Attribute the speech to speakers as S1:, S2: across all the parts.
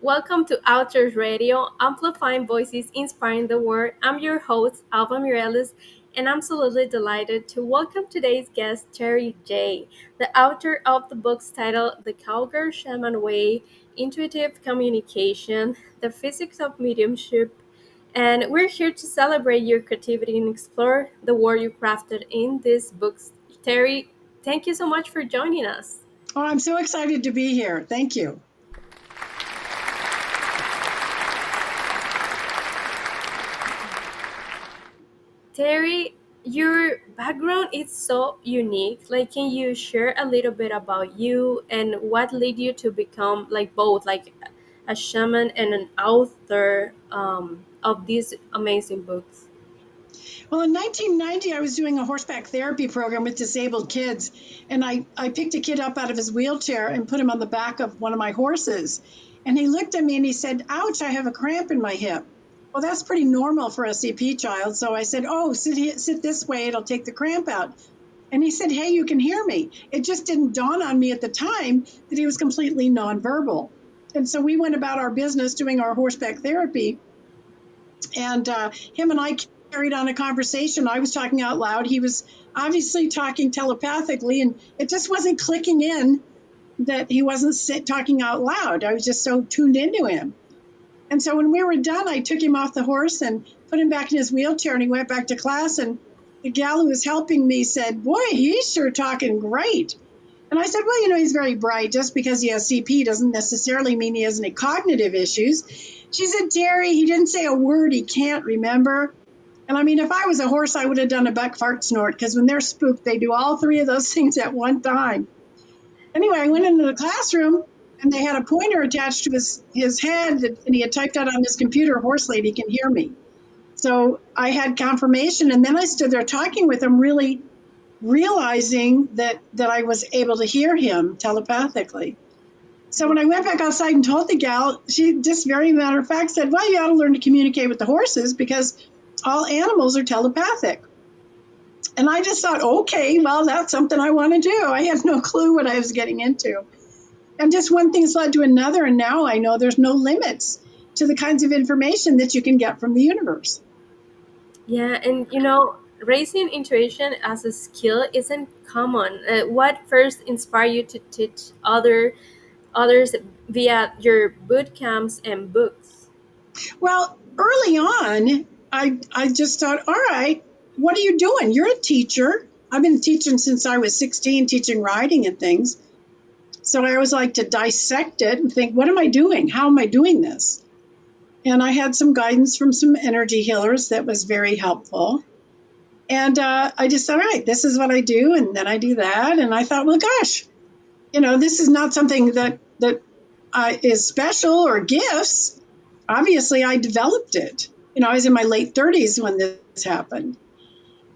S1: Welcome to Outdoors Radio, amplifying voices, inspiring the world. I'm your host, Alva Mireles, and I'm absolutely delighted to welcome today's guest, Terri Jay, the author of the books titled The Cowgirl Shaman Way, Intuitive Communication, The Physics of Mediumship. And we're here to celebrate your creativity and explore the world you crafted in these books. Terri, thank you so much for joining us.
S2: Oh, I'm so excited to be here. Thank you.
S1: Terry, your background is so unique. Like, can you share a little bit about you and what led you to become like both like a shaman and an author of these amazing books?
S2: Well, in 1990, I was doing a horseback therapy program with disabled kids, and I picked a kid up out of his wheelchair and put him on the back of one of my horses. And he looked at me and he said, "Ouch, I have a cramp in my hip." Well, that's pretty normal for a CP child. So I said, "Oh, sit this way, it'll take the cramp out." And he said, "Hey, you can hear me." It just didn't dawn on me at the time that he was completely nonverbal. And so we went about our business doing our horseback therapy. And him and I carried on a conversation. I was talking out loud. He was obviously talking telepathically, and it just wasn't clicking in that he wasn't talking out loud. I was just so tuned into him. And so when we were done, I took him off the horse and put him back in his wheelchair, and he went back to class. And the gal who was helping me said, "Boy, he's sure talking great." And I said, "Well, he's very bright. Just because he has CP doesn't necessarily mean he has any cognitive issues." She said, "Terry, he didn't say a word he can't remember." And I mean, if I was a horse, I would have done a buck fart snort, because when they're spooked, they do all three of those things at one time. Anyway, I went into the classroom and they had a pointer attached to his head, and he had typed out on his computer, "Horse lady can hear me." So I had confirmation, and then I stood there talking with him, really realizing that I was able to hear him telepathically. So when I went back outside and told the gal, she just very matter of fact said, "Well, you ought to learn to communicate with the horses because all animals are telepathic." And I just thought, okay, well, that's something I want to do. I had no clue what I was getting into. And just one thing's led to another. And now I know there's no limits to the kinds of information that you can get from the universe.
S1: Yeah, and raising intuition as a skill isn't common. What first inspired you to teach others via your boot camps and books?
S2: Well, early on, I just thought, all right, what are you doing? You're a teacher. I've been teaching since I was 16, teaching riding and things. So I always like to dissect it and think, what am I doing? How am I doing this? And I had some guidance from some energy healers that was very helpful. And I just thought, all right, this is what I do. And then I do that. And I thought, well, gosh, this is not something that is special or gifts. Obviously, I developed it. I was in my late 30s when this happened.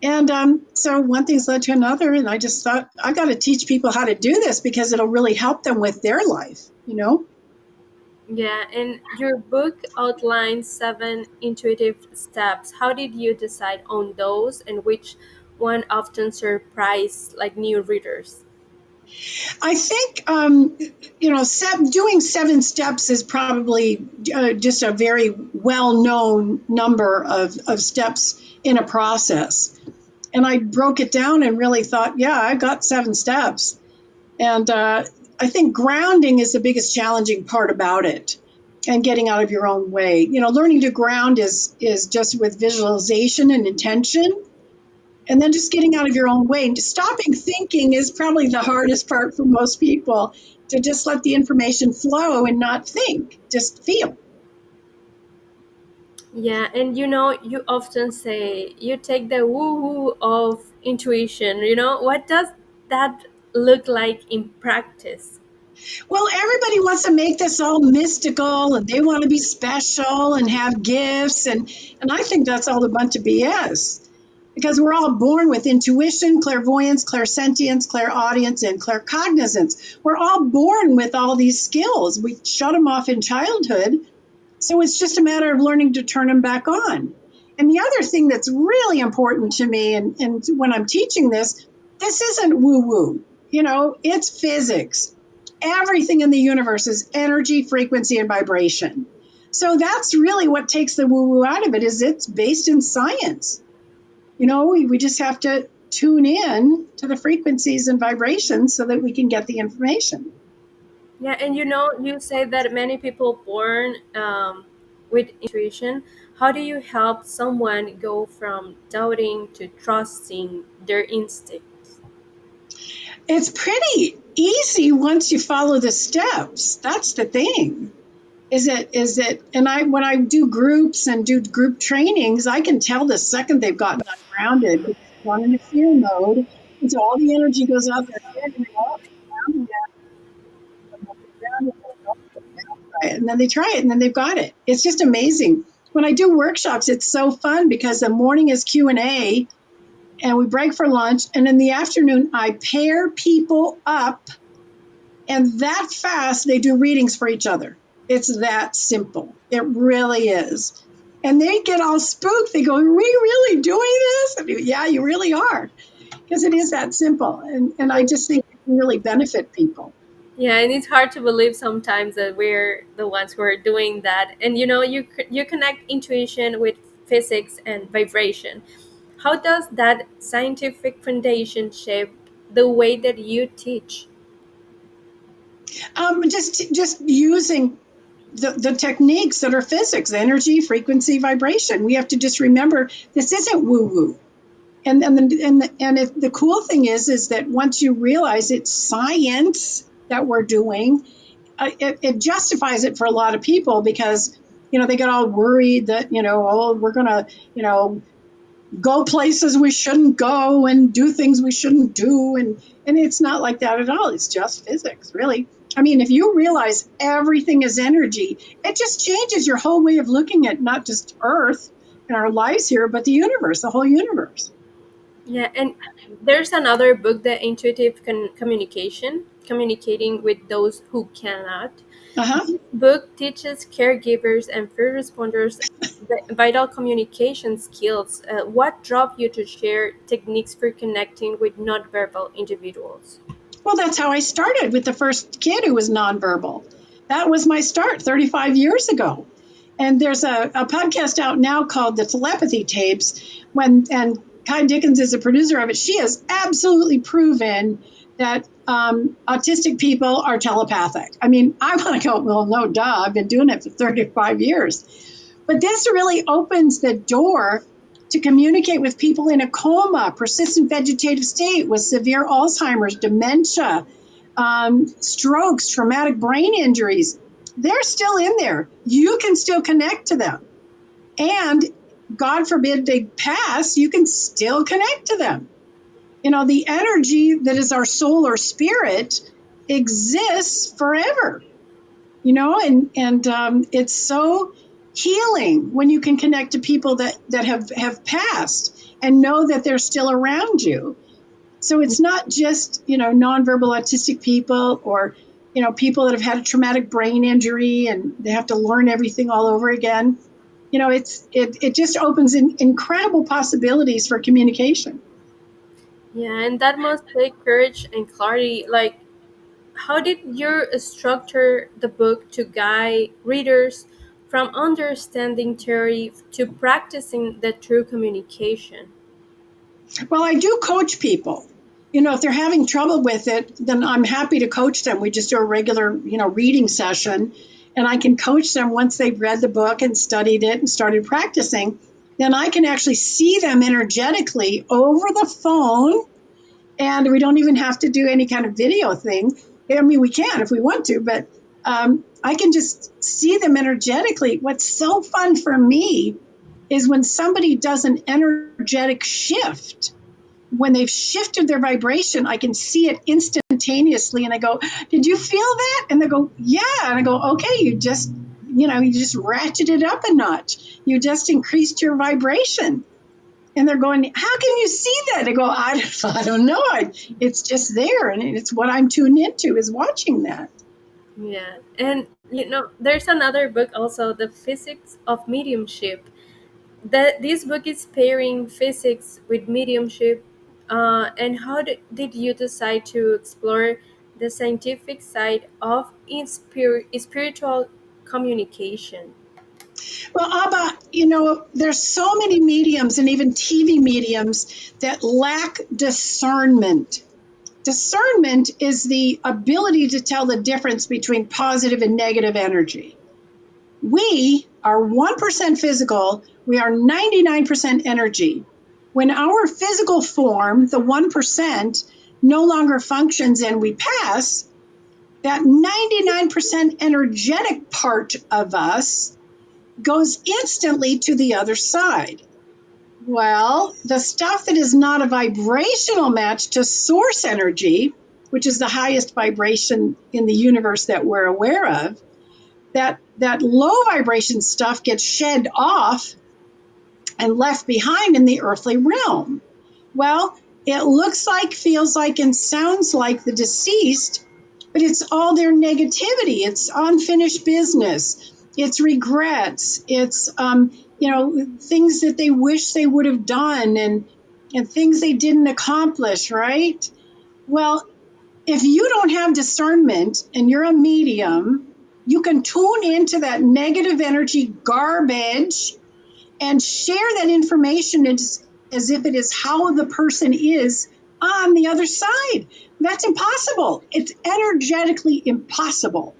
S2: And so one thing's led to another. And I just thought, I got to teach people how to do this because it'll really help them with their life.
S1: Yeah, and your book outlines 7 intuitive steps. How did you decide on those, and which one often surprise like new readers?
S2: I think, doing 7 steps is probably just a very well known number of steps in a process. And I broke it down and really thought, yeah, I got 7 steps. And I think grounding is the biggest challenging part about it, and getting out of your own way. Learning to ground is just with visualization and intention, and then just getting out of your own way. And stopping thinking is probably the hardest part for most people, to just let the information flow and not think, just feel.
S1: Yeah, and you often say you take the woo woo of intuition. What does that look like in practice?
S2: Well, everybody wants to make this all mystical, and they want to be special and have gifts. And I think that's all a bunch of BS, because we're all born with intuition, clairvoyance, clairsentience, clairaudience, and claircognizance. We're all born with all these skills. We shut them off in childhood. So it's just a matter of learning to turn them back on. And the other thing that's really important to me, and when I'm teaching this isn't woo woo, it's physics. Everything in the universe is energy, frequency, and vibration. So that's really what takes the woo woo out of it, is it's based in science. We just have to tune in to the frequencies and vibrations so that we can get the information.
S1: Yeah, and you say that many people born with intuition. How do you help someone go from doubting to trusting their instincts?
S2: It's pretty easy once you follow the steps. That's the thing. Is it and I when I do groups and do group trainings, I can tell the second they've gotten ungrounded. It's gone into fear mode. And so all the energy goes out their head and they go, oh, grounded now. Grounded, and then they try it and then they've got it. It's just amazing. When I do workshops, it's so fun because the morning is Q&A and we break for lunch, and in the afternoon I pair people up, and that fast they do readings for each other. It's that simple. It really is. And they get all spooked. They go, are we really doing this? I mean, yeah, you really are, because it is that simple. And I just think it can really benefit people.
S1: Yeah, and it's hard to believe sometimes that we're the ones who are doing that. And you connect intuition with physics and vibration. How does that scientific foundation shape the way that you teach?
S2: Just using the techniques that are physics, energy, frequency, vibration. We have to just remember this isn't woo woo. The cool thing is that once you realize it's science that we're doing, it justifies it for a lot of people, because they get all worried that oh, we're gonna go places we shouldn't go and do things we shouldn't do, and it's not like that at all. It's just physics, really. I mean, if you realize everything is energy, it just changes your whole way of looking at not just Earth and our lives here, but the universe, the whole universe.
S1: Yeah, and there's another book, The Intuitive Communication, Communicating with Those Who Cannot.
S2: Uh-huh.
S1: This book teaches caregivers and first responders the vital communication skills. What drove you to share techniques for connecting with nonverbal individuals?
S2: Well, that's how I started with the first kid who was nonverbal. That was my start 35 years ago. And there's a podcast out now called the Telepathy Tapes. And Kai Dickens is a producer of it. She has absolutely proven that autistic people are telepathic. I mean, I want to go, well, no, duh. I've been doing it for 35 years. But this really opens the door to communicate with people in a coma, persistent vegetative state with severe Alzheimer's, dementia, strokes, traumatic brain injuries. They're still in there. You can still connect to them. And God forbid they pass, you can still connect to them. The energy that is our soul or spirit exists forever. It's so healing when you can connect to people that have passed and know that they're still around you. So it's not just nonverbal autistic people, or people that have had a traumatic brain injury and they have to learn everything all over again. It just opens incredible possibilities for communication.
S1: Yeah, and that must take courage and clarity. Like, how did you structure the book to guide readers from understanding theory to practicing the true communication?
S2: Well, I do coach people. If they're having trouble with it, then I'm happy to coach them. We just do a regular, reading session, and I can coach them once they've read the book and studied it and started practicing. Then I can actually see them energetically over the phone, and we don't even have to do any kind of video thing. I mean, we can if we want to, but I can just see them energetically. What's so fun for me is when somebody does an energetic shift. When they've shifted their vibration, I can see it instantaneously. And I go, did you feel that? And they go, yeah. And I go, okay, you just ratcheted up a notch. You just increased your vibration. And they're going, how can you see that? I go, I don't know. It's just there. And it's what I'm tuned into, is watching that.
S1: Yeah, and there's another book also, The Physics of Mediumship. That this book is pairing physics with mediumship. And how did you decide to explore the scientific side of spiritual communication.
S2: Well, Abba, there's so many mediums and even TV mediums that lack discernment. Discernment is the ability to tell the difference between positive and negative energy. We are 1% physical, we are 99% energy. When our physical form, the 1%, no longer functions and we pass, that 99% energetic part of us goes instantly to the other side. Well, the stuff that is not a vibrational match to source energy, which is the highest vibration in the universe that we're aware of, that low vibration stuff gets shed off and left behind in the earthly realm. Well, it looks like, feels like, and sounds like the deceased, but it's all their negativity. It's unfinished business. It's regrets. It's things that they wish they would have done, and things they didn't accomplish. Right? Well, if you don't have discernment and you're a medium, you can tune into that negative energy garbage and share that information as if it is how the person is on the other side. That's impossible. It's energetically impossible.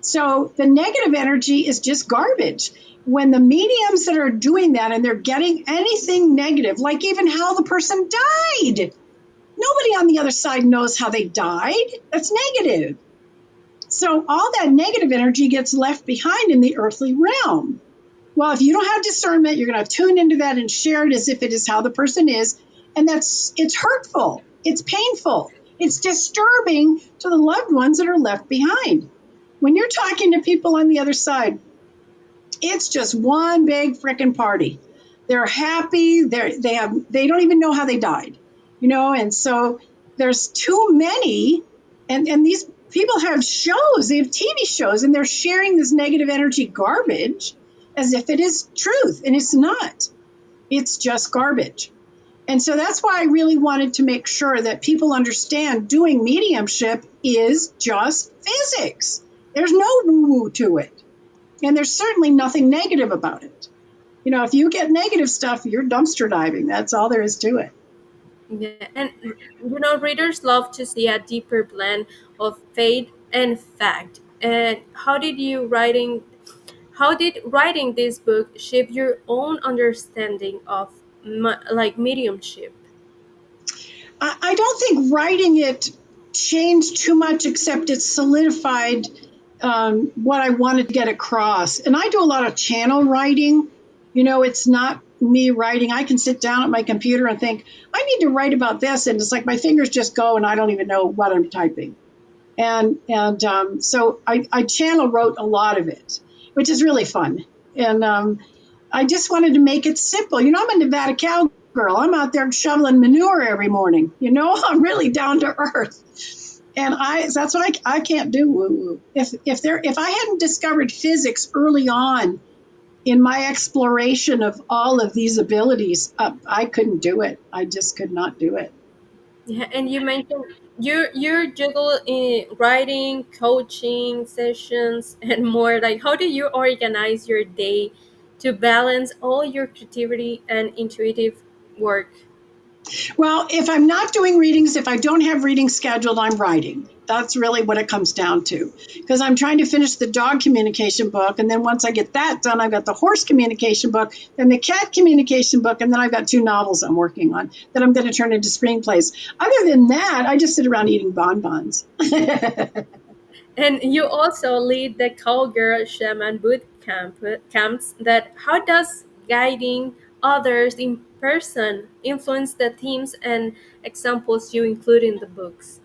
S2: So the negative energy is just garbage. When the mediums that are doing that and they're getting anything negative, like even how the person died, nobody on the other side knows how they died. That's negative. So all that negative energy gets left behind in the earthly realm. Well, if you don't have discernment, you're going to tune into that and share it as if it is how the person is. And it's hurtful. It's painful. It's disturbing to the loved ones that are left behind. When you're talking to people on the other side, it's just one big freaking party. They're happy. They don't even know how they died, and so there's too many, and these people have shows, they have TV shows, and they're sharing this negative energy garbage as if it is truth, and it's not. It's just garbage. And so that's why I really wanted to make sure that people understand doing mediumship is just physics. There's no woo woo to it. And there's certainly nothing negative about it. If you get negative stuff, you're dumpster diving. That's all there is to it.
S1: Yeah, and readers love to see a deeper blend of faith and fact. And how did writing this book shape your own understanding of mediumship?
S2: I don't think writing it changed too much, except it solidified what I wanted to get across. And I do a lot of channel writing. It's not me writing. I can sit down at my computer and think, I need to write about this. And it's like my fingers just go and I don't even know what I'm typing. So I channel wrote a lot of it, which is really fun. And I just wanted to make it simple. I'm a Nevada cowgirl. I'm out there shoveling manure every morning. I'm really down to earth. And that's what I can't do woo woo. If I hadn't discovered physics early on in my exploration of all of these abilities, I couldn't do it. I just could not do it.
S1: Yeah, and you mentioned you juggle in writing, coaching sessions, and more. Like, how do you organize your day to balance all your creativity and intuitive work?
S2: Well, if I'm not doing readings, if I don't have readings scheduled, I'm writing. That's really what it comes down to. Because I'm trying to finish the dog communication book. And then once I get that done, I've got the horse communication book, then the cat communication book. And then I've got 2 novels I'm working on that I'm going to turn into screenplays. Other than that, I just sit around eating bonbons.
S1: And you also lead the Cowgirl Shaman camps. That how does guiding others in person influence the themes and examples you include in the books?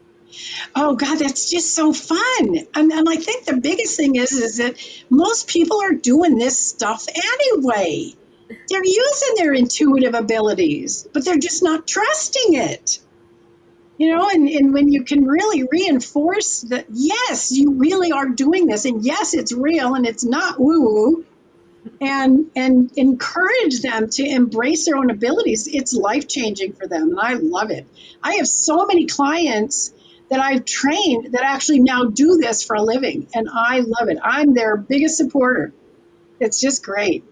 S2: Oh God, that's just so fun. And I think the biggest thing is that most people are doing this stuff anyway. They're using their intuitive abilities, but they're just not trusting it. And when you can really reinforce that, yes, you really are doing this, and yes, it's real and it's not woo, and encourage them to embrace their own abilities, it's life changing for them. And I love it. I have so many clients that I've trained that actually now do this for a living. And I love it. I'm their biggest supporter. It's just great.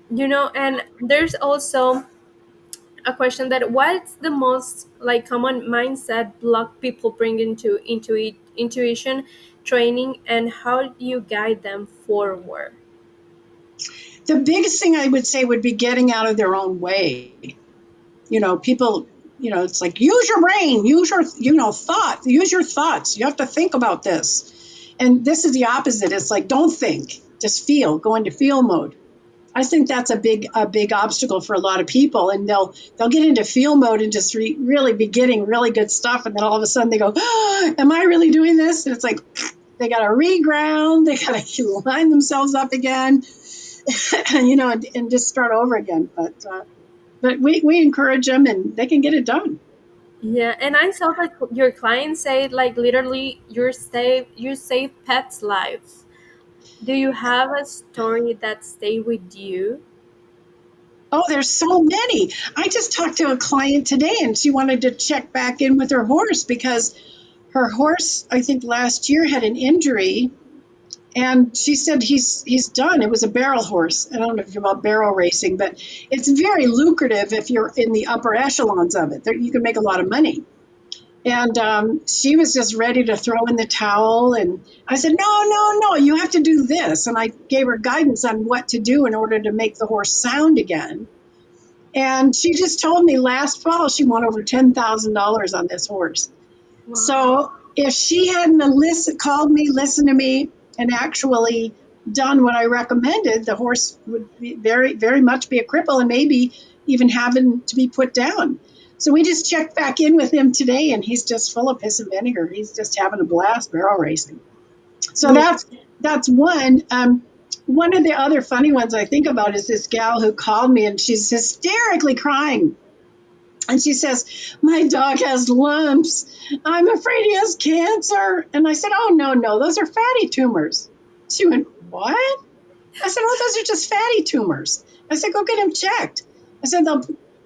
S1: And there's also a question that what's the most like common mindset block people bring into intuition training, and how do you guide them forward?
S2: The biggest thing I would say would be getting out of their own way. People, it's like use your brain, use your, thought, use your thoughts. You have to think about this. And this is the opposite. It's like don't think, just feel, go into feel mode. I think that's a big obstacle for a lot of people, and they'll get into feel mode and just really be getting really good stuff, and then all of a sudden they go, oh, "Am I really doing this?" And it's like they got to reground, they got to line themselves up again, and just start over again. But we encourage them, and they can get it done.
S1: Yeah, and I saw like your clients say like literally you save pets lives. Do you have a story that stay with you?
S2: Oh, there's so many. I just talked to a client today, and she wanted to check back in with her horse because her horse, I think last year, had an injury, and she said he's done. It was a barrel horse. I don't know if you're about barrel racing, but it's very lucrative if you're in the upper echelons of it. There, you can make a lot of money. And she was just ready to throw in the towel. And I said, no, no, no, you have to do this. And I gave her guidance on what to do in order to make the horse sound again. And she just told me last fall she won over $10,000 on this horse.
S1: Wow.
S2: So if she hadn't called me, listened to me, and actually done what I recommended, the horse would be very, very much be a cripple and maybe even having to be put down. So we just checked back in with him today, and he's just full of piss and vinegar. He's just having a blast barrel racing. So
S1: Yeah.
S2: that's one. One of the other funny ones I think about is this gal who called me, and she's hysterically crying, and she says, "My dog has lumps. I'm afraid he has cancer." And I said, "Oh, no, no, those are fatty tumors." She went, "What?" I said, "Oh, those are just fatty tumors." I said, "Go get him checked." I said,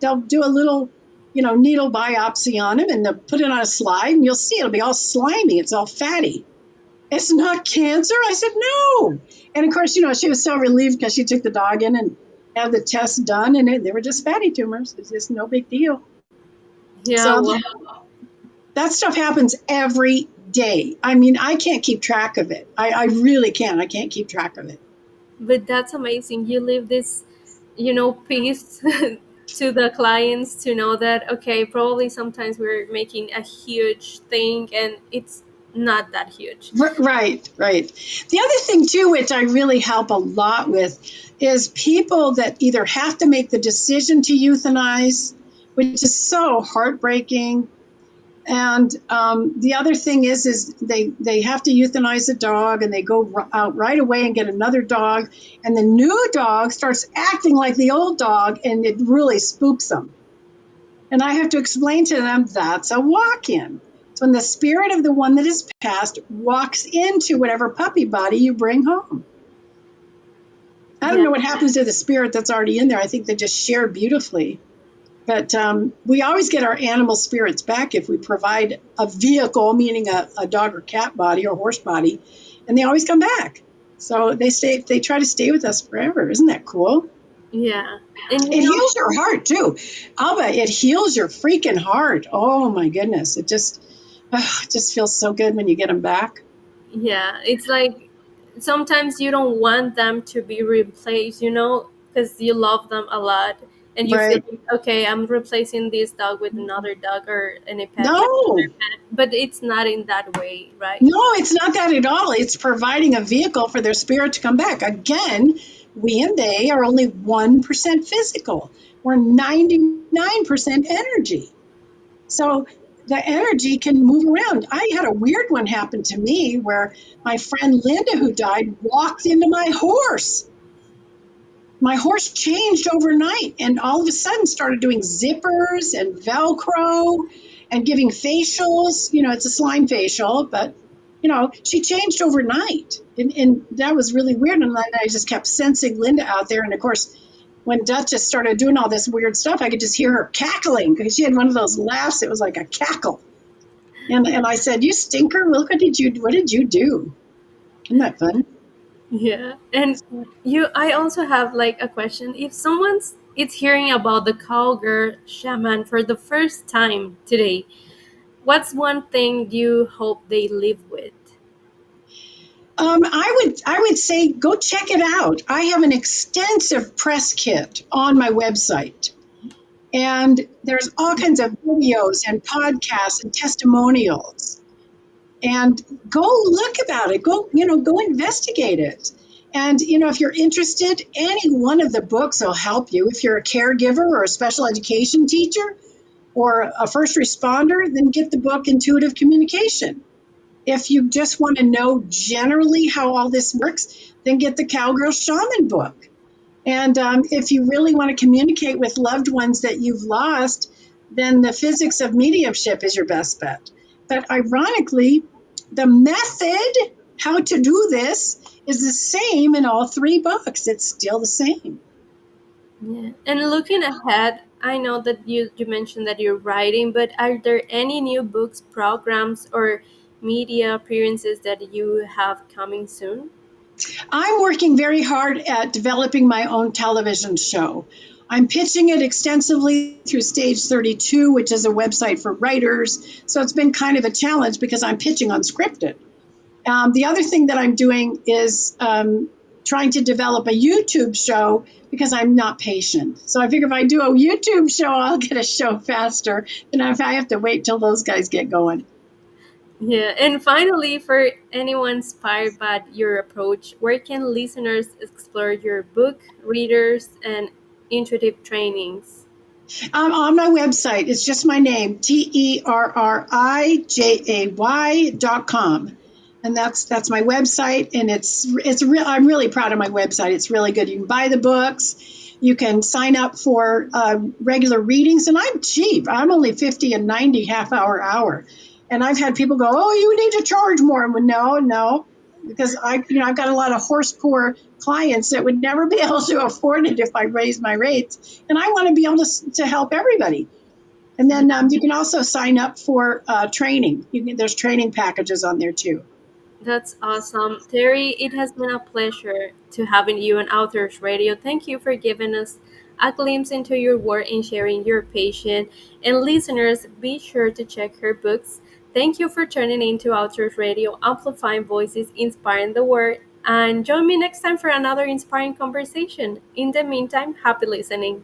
S2: they'll do a little, needle biopsy on him, and they'll put it on a slide, and you'll see it'll be all slimy. It's all fatty. It's not cancer. I said, "No." And of course, she was so relieved because she took the dog in and had the test done, and they were just fatty tumors. It's just no big deal.
S1: Yeah,
S2: So
S1: well,
S2: that stuff happens every day. I mean, I can't keep track of it. I really can't. I can't keep track of it.
S1: but that's amazing. You leave this, peace to the clients to know that okay, probably sometimes we're making a huge thing and it's not that huge.
S2: Right, right. The other thing, too, which I really help a lot with, is people that either have to make the decision to euthanize, which is so heartbreaking. And the other thing is they have to euthanize a dog, and they go out right away and get another dog, and the new dog starts acting like the old dog, and it really spooks them. And I have to explain to them that's a walk-in. It's when the spirit of the one that is passed walks into whatever puppy body you bring home. I don't
S1: Yeah,
S2: know what happens to the spirit that's already in there. I think they just share beautifully. But we always get our animal spirits back if we provide a vehicle, meaning a dog or cat body or horse body, and they always come back. So they stay. They try to stay with us forever. Isn't that cool?
S1: yeah, and
S2: It heals your heart too, Alba. It heals your freaking heart. Oh my goodness! It just feels so good when you get them back.
S1: yeah, it's like sometimes you don't want them to be replaced, because you love them a lot, and you feel
S2: Right?
S1: like, okay, I'm replacing this dog with another dog or any pet with
S2: No,
S1: another pet, but it's not in that way, right?
S2: no, it's not that at all. It's providing a vehicle for their spirit to come back. Again, we and they are only 1% physical. We're 99% energy. So the energy can move around. I had a weird one happen to me where my friend Linda, who died, walked into my horse changed overnight and all of a sudden started doing zippers and Velcro and giving facials. It's a slime facial, but she changed overnight. And that was really weird. And then I just kept sensing Linda out there. And of course, when Duchess started doing all this weird stuff, I could just hear her cackling because she had one of those laughs. It was like a cackle. And I said, "You stinker! Look what did you do?" Isn't that fun?
S1: Yeah. And I also have like a question. If someone's it's hearing about the cowgirl shaman for the first time today, what's one thing you hope they live with?
S2: I would say go check it out. I have an extensive press kit on my website, and there's all kinds of videos and podcasts and testimonials. And go look about it. Go investigate it. And if you're interested, any one of the books will help you. If you're a caregiver or a special education teacher or a first responder, then get the book Intuitive Communication. If you just want to know generally how all this works, then get the Cowgirl Shaman book. And if you really want to communicate with loved ones that you've lost, then the Physics of Mediumship is your best bet. But ironically, the method, how to do this, is the same in all three books. It's still the same.
S1: Yeah. And looking ahead, I know that you mentioned that you're writing, but are there any new books, programs, or media appearances that you have coming soon?
S2: I'm working very hard at developing my own television show. I'm pitching it extensively through Stage 32, which is a website for writers. So it's been kind of a challenge because I'm pitching unscripted. The other thing that I'm doing is trying to develop a YouTube show because I'm not patient. So I figure if I do a YouTube show, I'll get a show faster than if I have to wait till those guys get going.
S1: Yeah, and finally, for anyone inspired by your approach, where can listeners explore your book, readers, and intuitive trainings?
S2: On my website, it's just my name, TerriJay.com. And that's my website, and it's real. I'm really proud of my website. It's really good. You can buy the books, you can sign up for regular readings, and I'm cheap. I'm only 50 and 90 half hour. And I've had people go, "Oh, you need to charge more." And no, no, because I've got a lot of horse poor clients that would never be able to afford it if I raised my rates, and I want to be able to help everybody. And then you can also sign up for training. There's training packages on there too.
S1: That's awesome. Terry, it has been a pleasure to having you on Authors Radio. Thank you for giving us a glimpse into your work and sharing your passion. And listeners, be sure to check her books. Thank you for tuning in to Authors Radio, amplifying voices, inspiring the world. And join me next time for another inspiring conversation. In the meantime, happy listening.